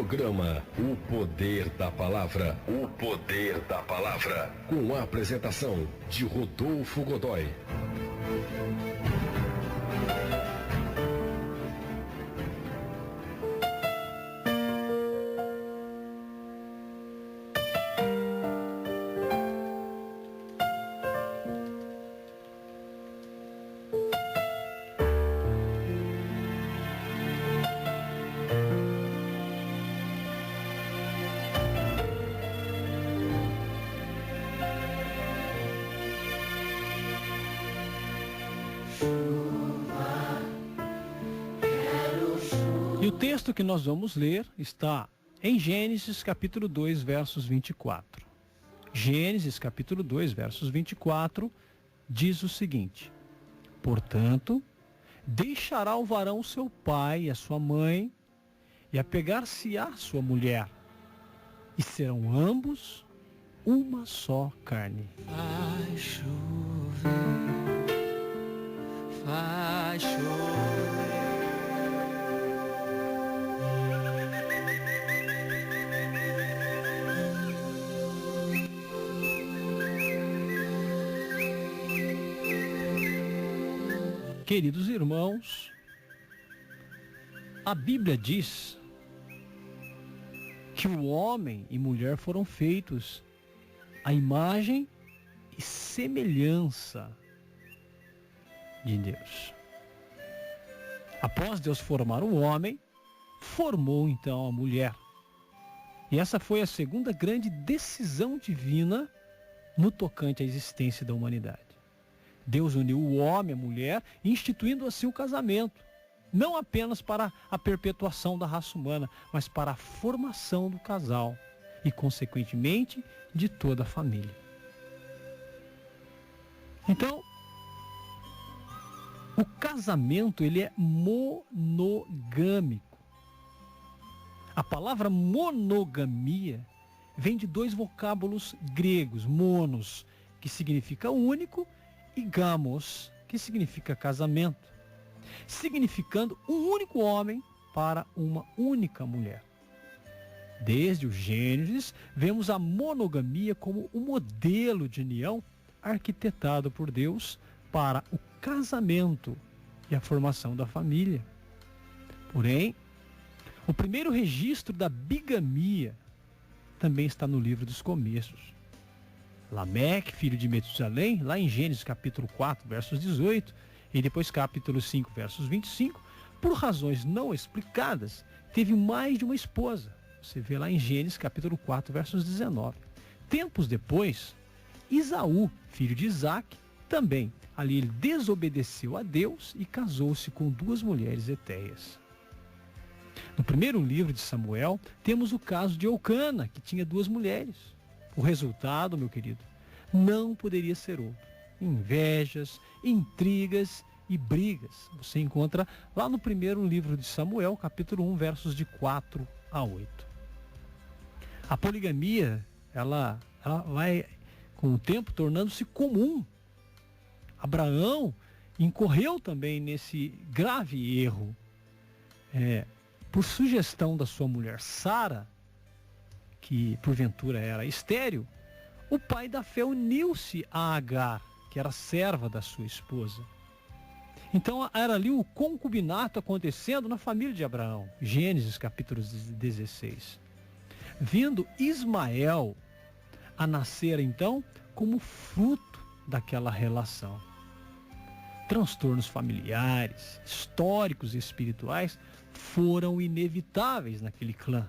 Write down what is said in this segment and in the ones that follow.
Programa O Poder da Palavra. O Poder da Palavra. Com a apresentação de Rodolfo Godoy. E o texto que nós vamos ler está em Gênesis capítulo 2, versos 24. Gênesis capítulo 2, versos 24, diz o seguinte: portanto, deixará o varão seu pai e a sua mãe, e apegar-se-á sua mulher, e serão ambos uma só carne. Faz chover, faz chover. Queridos irmãos, a Bíblia diz que o homem e mulher foram feitos à imagem e semelhança de Deus. Após Deus formar o homem, formou então a mulher. E essa foi a segunda grande decisão divina no tocante à existência da humanidade. Deus uniu o homem e a mulher, instituindo assim o casamento, não apenas para a perpetuação da raça humana, mas para a formação do casal e, consequentemente, de toda a família. Então, o casamento, ele é monogâmico. A palavra monogamia vem de dois vocábulos gregos, monos, que significa único, e gamos, que significa casamento, significando um único homem para uma única mulher. Desde o Gênesis, vemos a monogamia como um modelo de união arquitetado por Deus para o casamento e a formação da família. Porém, o primeiro registro da bigamia também está no livro dos Começos. Lameque, filho de Metusalém, lá em Gênesis capítulo 4, versos 18, e depois capítulo 5, versos 25, por razões não explicadas, teve mais de uma esposa. Você vê lá em Gênesis capítulo 4, versos 19. Tempos depois, Isaú, filho de Isaque, também, ali ele desobedeceu a Deus e casou-se com duas mulheres hetéias. No primeiro livro de Samuel, temos o caso de Eucana, que tinha duas mulheres. O resultado, meu querido, não poderia ser outro. Invejas, intrigas e brigas. Você encontra lá no primeiro livro de Samuel, capítulo 1, versos de 4 a 8. A poligamia, ela vai, com o tempo, tornando-se comum. Abraão incorreu também nesse grave erro. Por sugestão da sua mulher Sara, que porventura era estéril, o pai da fé uniu-se a Agar, que era serva da sua esposa. Então era ali o concubinato acontecendo na família de Abraão. Gênesis capítulo 16. Vindo Ismael a nascer então como fruto daquela relação. Transtornos familiares, históricos e espirituais foram inevitáveis naquele clã.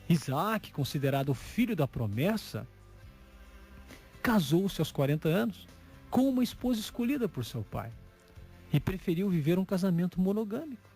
Isaac, considerado o filho da promessa, casou-se aos 40 anos com uma esposa escolhida por seu pai e preferiu viver um casamento monogâmico,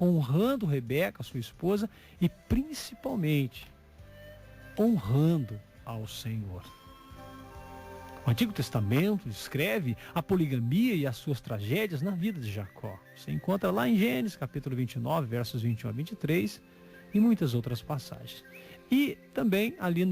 honrando Rebeca, sua esposa, e principalmente honrando ao Senhor. O Antigo Testamento descreve a poligamia e as suas tragédias na vida de Jacó. Você encontra lá em Gênesis capítulo 29, versos 21 a 23, e muitas outras passagens. E também ali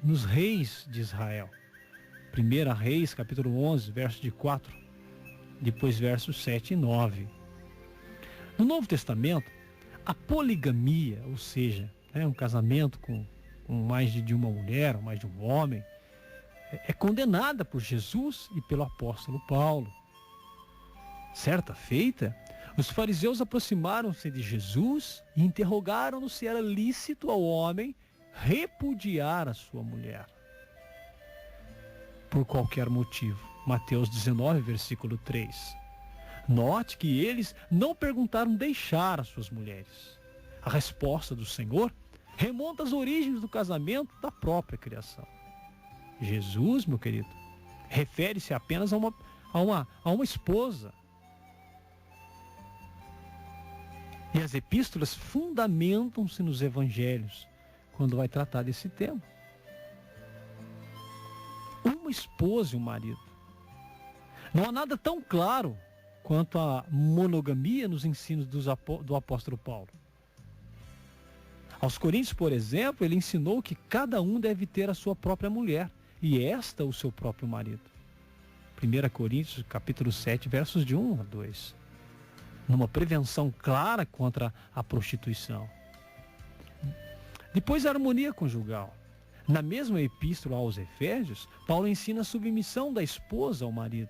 nos reis de Israel. 1 Reis, capítulo 11, versos de 4, depois versos 7 e 9. No Novo Testamento, A poligamia, ou seja, um casamento com mais de uma mulher, ou mais de um homem, é condenada por Jesus e pelo apóstolo Paulo. Certa feita, os fariseus aproximaram-se de Jesus e interrogaram-no se era lícito ao homem repudiar a sua mulher, por qualquer motivo. Mateus 19, versículo 3. Note que eles não perguntaram deixar as suas mulheres. A resposta do Senhor remonta às origens do casamento da própria criação. Jesus, meu querido, refere-se apenas a uma esposa. E as epístolas fundamentam-se nos evangelhos quando vai tratar desse tema. Uma esposa e um marido. Não há nada tão claro quanto a monogamia nos ensinos do apóstolo Paulo. Aos Coríntios, por exemplo, ele ensinou que cada um deve ter a sua própria mulher e esta o seu próprio marido. 1 Coríntios, capítulo 7, versos de 1 a 2. Numa prevenção clara contra a prostituição. Depois a harmonia conjugal. Na mesma epístola aos Efésios, Paulo ensina a submissão da esposa ao marido.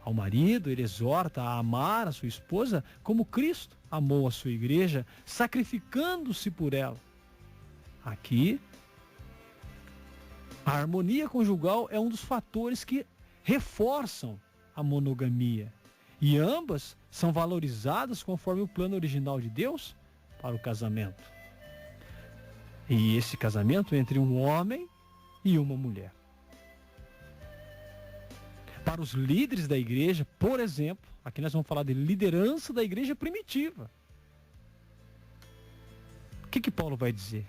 Ao marido, ele exorta a amar a sua esposa como Cristo amou a sua igreja, sacrificando-se por ela. Aqui, a harmonia conjugal é um dos fatores que reforçam a monogamia. E ambas são valorizadas conforme o plano original de Deus para o casamento. E esse casamento entre um homem e uma mulher. Para os líderes da igreja, por exemplo, aqui nós vamos falar de liderança da igreja primitiva. O que Paulo vai dizer?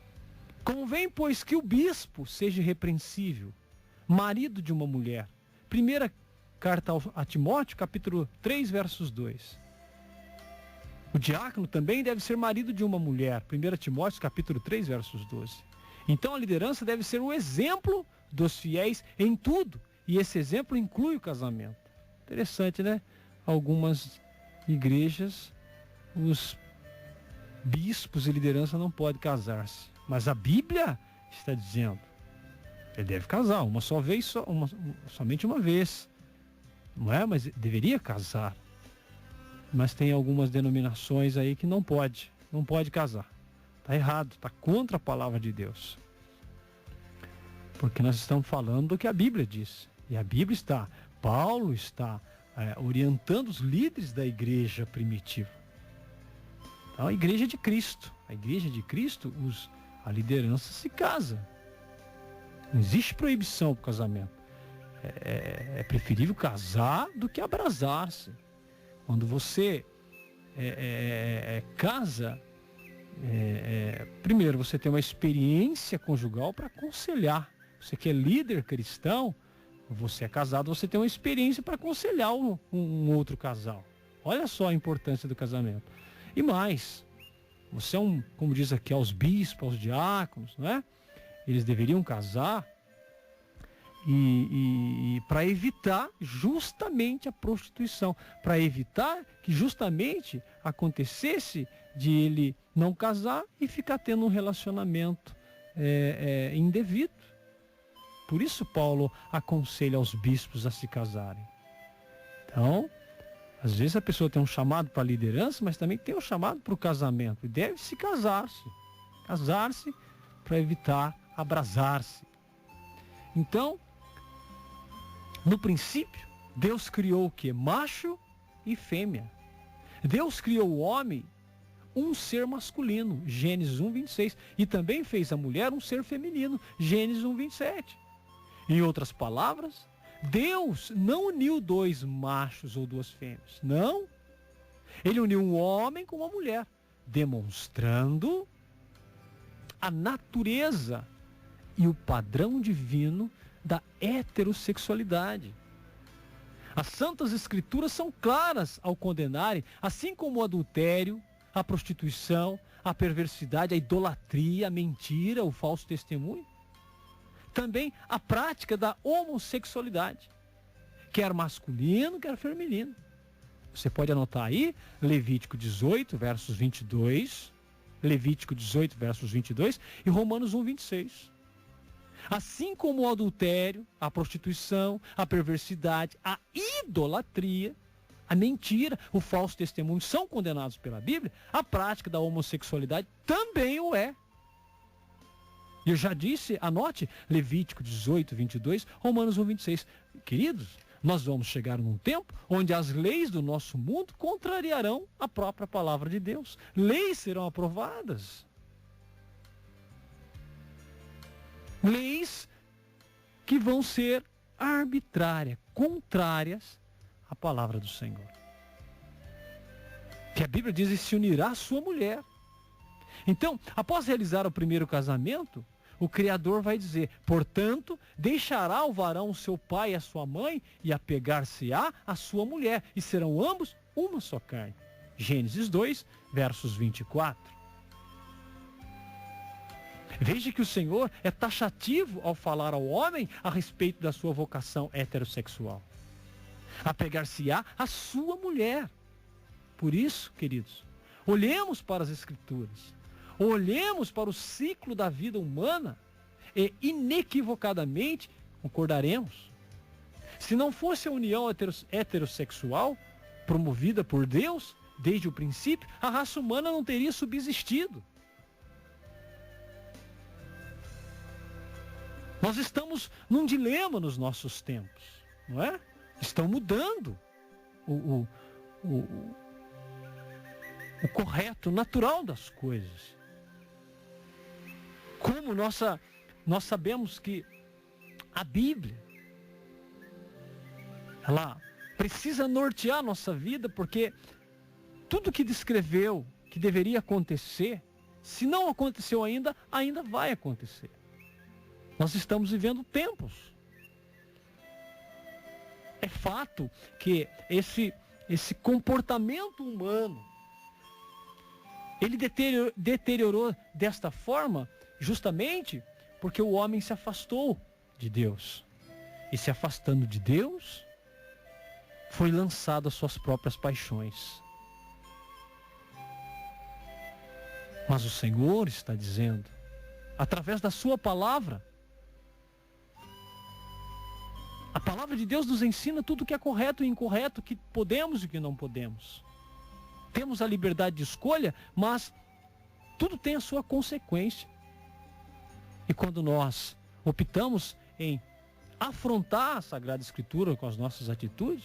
Convém, pois, que o bispo seja irrepreensível, marido de uma mulher. Primeira carta a Timóteo, capítulo 3, versos 2. O diácono também deve ser marido de uma mulher. 1 Timóteo, capítulo 3, versos 12. Então a liderança deve ser o exemplo dos fiéis em tudo. E esse exemplo inclui o casamento. Interessante, né? Algumas igrejas, os bispos e liderança não podem casar-se. Mas a Bíblia está dizendo, ele deve casar uma só vez, somente uma vez. Não é? Mas deveria casar. Mas tem algumas denominações aí que não pode casar. Está errado, está contra a palavra de Deus. Porque nós estamos falando do que a Bíblia diz. E a Bíblia Paulo está orientando os líderes da igreja primitiva. Então, a igreja de Cristo. A igreja de Cristo, a liderança se casa. Não existe proibição para o casamento. É preferível casar do que abrasar-se. Quando você casa, primeiro você tem uma experiência conjugal para aconselhar. Você que é líder cristão, você é casado, você tem uma experiência para aconselhar um outro casal. Olha só a importância do casamento. E mais, você como diz aqui, aos bispos, aos diáconos, não é? Eles deveriam casar e para evitar justamente a prostituição, para evitar que justamente acontecesse de ele não casar e ficar tendo um relacionamento indevido. Por isso Paulo aconselha aos bispos a se casarem. Então, às vezes a pessoa tem um chamado para a liderança, mas também tem um chamado para o casamento. E deve se casar-se. Casar-se para evitar abrasar-se. Então, no princípio, Deus criou o quê? Macho e fêmea. Deus criou o homem um ser masculino, Gênesis 1, 26. E também fez a mulher um ser feminino, Gênesis 1, 27. Em outras palavras, Deus não uniu dois machos ou duas fêmeas. Não. Ele uniu um homem com uma mulher, demonstrando a natureza e o padrão divino da heterossexualidade. As Santas Escrituras são claras ao condenarem, assim como o adultério, a prostituição, a perversidade, a idolatria, a mentira, o falso testemunho. Também a prática da homossexualidade, quer masculino, quer feminino. Você pode anotar aí, Levítico 18, versos 22, Levítico 18, versos 22 e Romanos 1, 26. Assim como o adultério, a prostituição, a perversidade, a idolatria, a mentira, o falso testemunho são condenados pela Bíblia, a prática da homossexualidade também o é. E eu já disse, anote, Levítico 18, 22, Romanos 1, 26. Queridos, nós vamos chegar num tempo onde as leis do nosso mundo contrariarão a própria palavra de Deus. Leis serão aprovadas. Leis que vão ser arbitrárias, contrárias à palavra do Senhor. Que a Bíblia diz que se unirá à sua mulher. Então, após realizar o primeiro casamento, o Criador vai dizer, portanto, deixará o varão o seu pai e a sua mãe e apegar-se-á à sua mulher, e serão ambos uma só carne. Gênesis 2, versos 24. Veja que o Senhor é taxativo ao falar ao homem a respeito da sua vocação heterossexual. Apegar-se-á à sua mulher. Por isso, queridos, olhemos para as Escrituras. Olhemos para o ciclo da vida humana e inequivocadamente concordaremos. Se não fosse a união heterossexual promovida por Deus desde o princípio, a raça humana não teria subsistido. Nós estamos num dilema nos nossos tempos, não é? Estão mudando o correto, natural das coisas. Como nós sabemos que a Bíblia, ela precisa nortear a nossa vida, porque tudo que descreveu que deveria acontecer, se não aconteceu ainda vai acontecer. Nós estamos vivendo tempos. É fato que esse comportamento humano, ele deteriorou desta forma, justamente porque o homem se afastou de Deus. E se afastando de Deus, foi lançado às suas próprias paixões. Mas o Senhor está dizendo, através da sua palavra, a palavra de Deus nos ensina tudo o que é correto e incorreto, o que podemos e o que não podemos. Temos a liberdade de escolha, mas tudo tem a sua consequência. E quando nós optamos em afrontar a Sagrada Escritura com as nossas atitudes,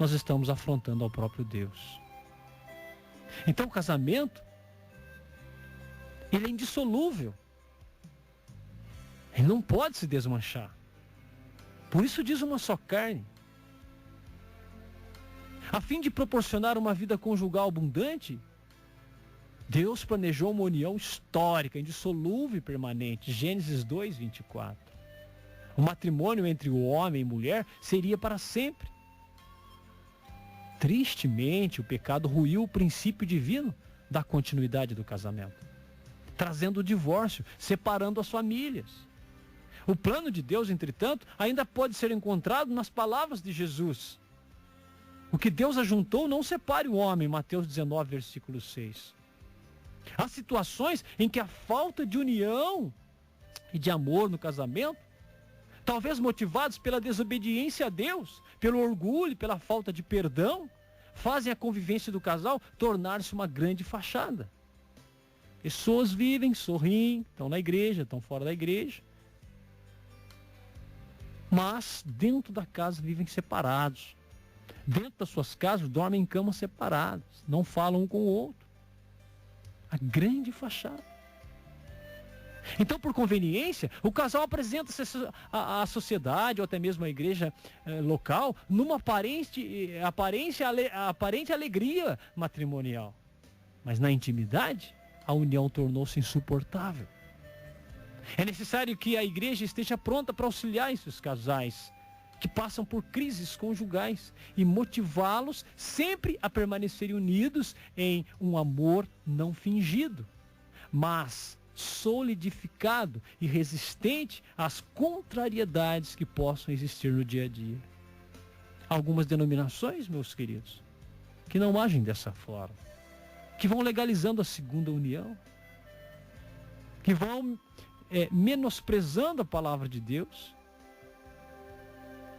nós estamos afrontando ao próprio Deus. Então o casamento, ele é indissolúvel. Ele não pode se desmanchar. Por isso diz uma só carne. A fim de proporcionar uma vida conjugal abundante, Deus planejou uma união histórica, indissolúvel e permanente. Gênesis 2, 24. O matrimônio entre o homem e mulher seria para sempre. Tristemente, o pecado ruiu o princípio divino da continuidade do casamento, trazendo o divórcio, separando as famílias. O plano de Deus, entretanto, ainda pode ser encontrado nas palavras de Jesus. O que Deus ajuntou, não separe o homem, Mateus 19, versículo 6. Há situações em que a falta de união e de amor no casamento, talvez motivados pela desobediência a Deus, pelo orgulho, pela falta de perdão, fazem a convivência do casal tornar-se uma grande fachada. Pessoas vivem, sorriem, estão na igreja, estão fora da igreja, mas dentro da casa vivem separados. Dentro das suas casas dormem em camas separadas, não falam um com o outro. A grande fachada. Então, por conveniência, o casal apresenta-se à sociedade ou até mesmo à igreja local numa aparente alegria matrimonial. Mas na intimidade, a união tornou-se insuportável. É necessário que a igreja esteja pronta para auxiliar esses casais que passam por crises conjugais e motivá-los sempre a permanecerem unidos em um amor não fingido, mas solidificado e resistente às contrariedades que possam existir no dia a dia. Algumas denominações, meus queridos, que não agem dessa forma, que vão legalizando a segunda união, que vão menosprezando a palavra de Deus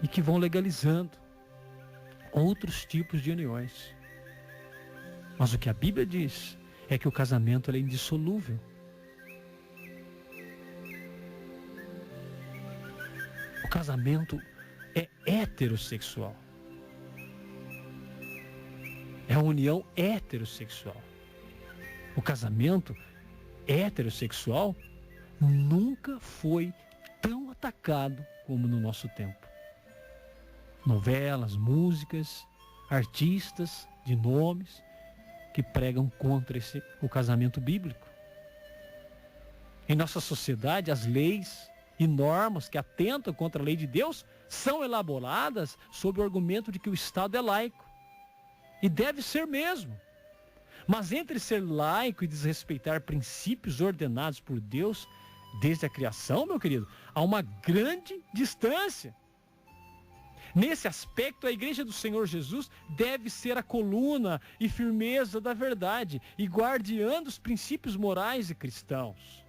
e que vão legalizando outros tipos de uniões. Mas o que a Bíblia diz é que o casamento é indissolúvel. O casamento é heterossexual. É uma união heterossexual. O casamento heterossexual nunca foi tão atacado como no nosso tempo. Novelas, músicas, artistas de nomes que pregam contra o casamento bíblico. Em nossa sociedade, as leis e normas que atentam contra a lei de Deus são elaboradas sob o argumento de que o Estado é laico. E deve ser mesmo. Mas entre ser laico e desrespeitar princípios ordenados por Deus desde a criação, meu querido, há uma grande distância. Nesse aspecto, a igreja do Senhor Jesus deve ser a coluna e firmeza da verdade e guardiã dos princípios morais e cristãos,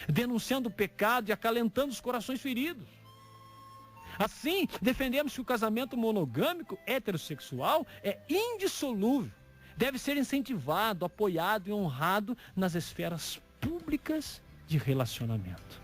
denunciando o pecado e acalentando os corações feridos. Assim, defendemos que o casamento monogâmico heterossexual é indissolúvel, deve ser incentivado, apoiado e honrado nas esferas públicas de relacionamento.